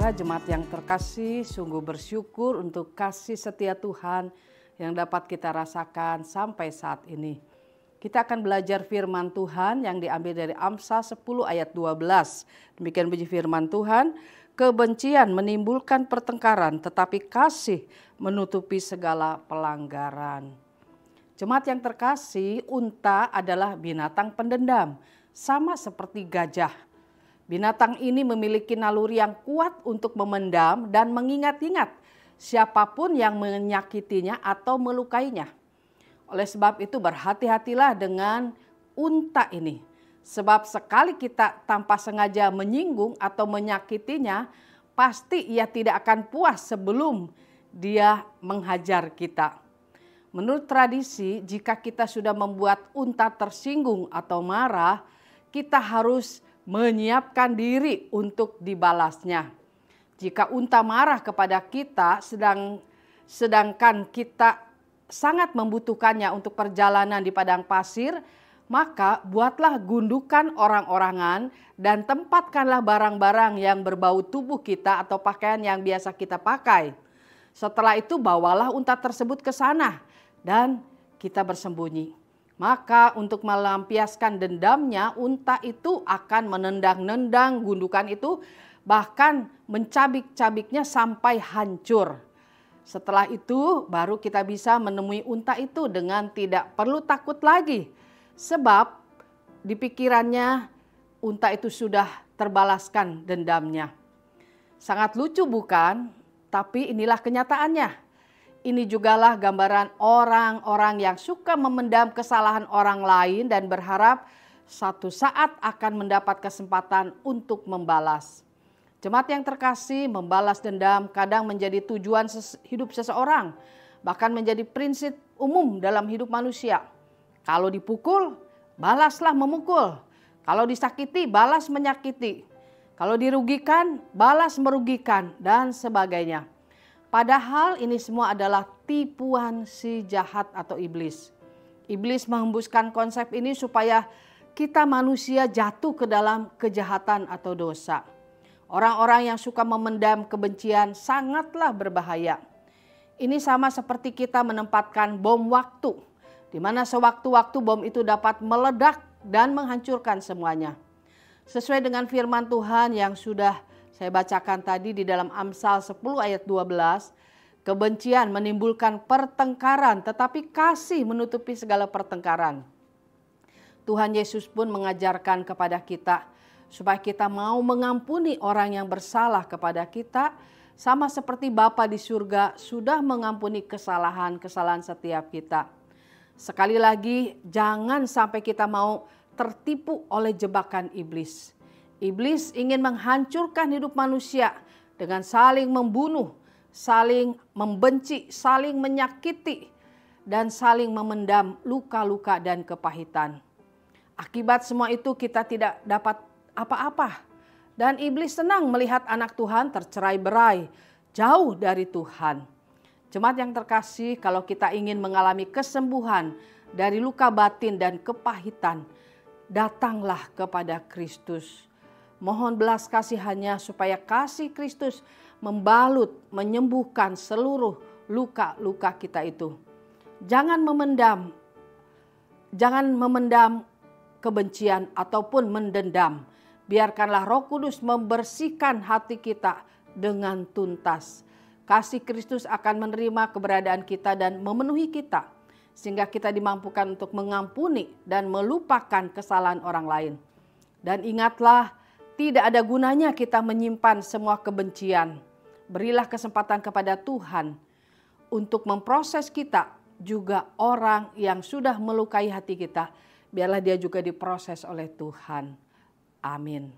Saudara jemaat yang terkasih, sungguh bersyukur untuk kasih setia Tuhan yang dapat kita rasakan sampai saat ini. Kita akan belajar firman Tuhan yang diambil dari Amsal 10 ayat 12. Demikian bunyi firman Tuhan, kebencian menimbulkan pertengkaran, tetapi kasih menutupi segala pelanggaran. Jemaat yang terkasih, unta adalah binatang pendendam, sama seperti gajah. Binatang ini memiliki naluri yang kuat untuk memendam dan mengingat-ingat siapapun yang menyakitinya atau melukainya. Oleh sebab itu berhati-hatilah dengan unta ini. Sebab sekali kita tanpa sengaja menyinggung atau menyakitinya, pasti ia tidak akan puas sebelum dia menghajar kita. Menurut tradisi, jika kita sudah membuat unta tersinggung atau marah, kita harus menyiapkan diri untuk dibalasnya. Jika unta marah kepada kita sedangkan kita sangat membutuhkannya untuk perjalanan di padang pasir, maka buatlah gundukan orang-orangan dan tempatkanlah barang-barang yang berbau tubuh kita atau pakaian yang biasa kita pakai. Setelah itu bawalah unta tersebut ke sana dan kita bersembunyi. Maka untuk melampiaskan dendamnya, unta itu akan menendang-nendang gundukan itu, bahkan mencabik-cabiknya sampai hancur. Setelah itu baru kita bisa menemui unta itu dengan tidak perlu takut lagi. Sebab di pikirannya unta itu sudah terbalaskan dendamnya. Sangat lucu bukan? Tapi inilah kenyataannya. Ini jugalah gambaran orang-orang yang suka memendam kesalahan orang lain dan berharap satu saat akan mendapat kesempatan untuk membalas. Jemaat yang terkasih, membalas dendam kadang menjadi tujuan hidup seseorang, bahkan menjadi prinsip umum dalam hidup manusia. Kalau dipukul, balaslah memukul. Kalau disakiti, balas menyakiti. Kalau dirugikan, balas merugikan, dan sebagainya. Padahal ini semua adalah tipuan si jahat atau iblis. Iblis menghembuskan konsep ini supaya kita manusia jatuh ke dalam kejahatan atau dosa. Orang-orang yang suka memendam kebencian sangatlah berbahaya. Ini sama seperti kita menempatkan bom waktu, di mana sewaktu-waktu bom itu dapat meledak dan menghancurkan semuanya. Sesuai dengan firman Tuhan yang sudah saya bacakan tadi di dalam Amsal 10 ayat 12, kebencian menimbulkan pertengkaran, tetapi kasih menutupi segala pertengkaran. Tuhan Yesus pun mengajarkan kepada kita supaya kita mau mengampuni orang yang bersalah kepada kita, sama seperti Bapa di surga sudah mengampuni kesalahan-kesalahan setiap kita. Sekali lagi, jangan sampai kita mau tertipu oleh jebakan iblis. Iblis ingin menghancurkan hidup manusia dengan saling membunuh, saling membenci, saling menyakiti, dan saling memendam luka-luka dan kepahitan. Akibat semua itu kita tidak dapat apa-apa. Dan iblis senang melihat anak Tuhan tercerai-berai, jauh dari Tuhan. Jemaat yang terkasih, kalau kita ingin mengalami kesembuhan dari luka batin dan kepahitan, datanglah kepada Kristus. Mohon belas kasihannya supaya kasih Kristus membalut, menyembuhkan seluruh luka-luka kita itu. Jangan memendam kebencian ataupun mendendam. Biarkanlah Roh Kudus membersihkan hati kita dengan tuntas. Kasih Kristus akan menerima keberadaan kita dan memenuhi kita, sehingga kita dimampukan untuk mengampuni dan melupakan kesalahan orang lain. Dan ingatlah, tidak ada gunanya kita menyimpan semua kebencian. Berilah kesempatan kepada Tuhan untuk memproses kita, juga orang yang sudah melukai hati kita. Biarlah dia juga diproses oleh Tuhan. Amin.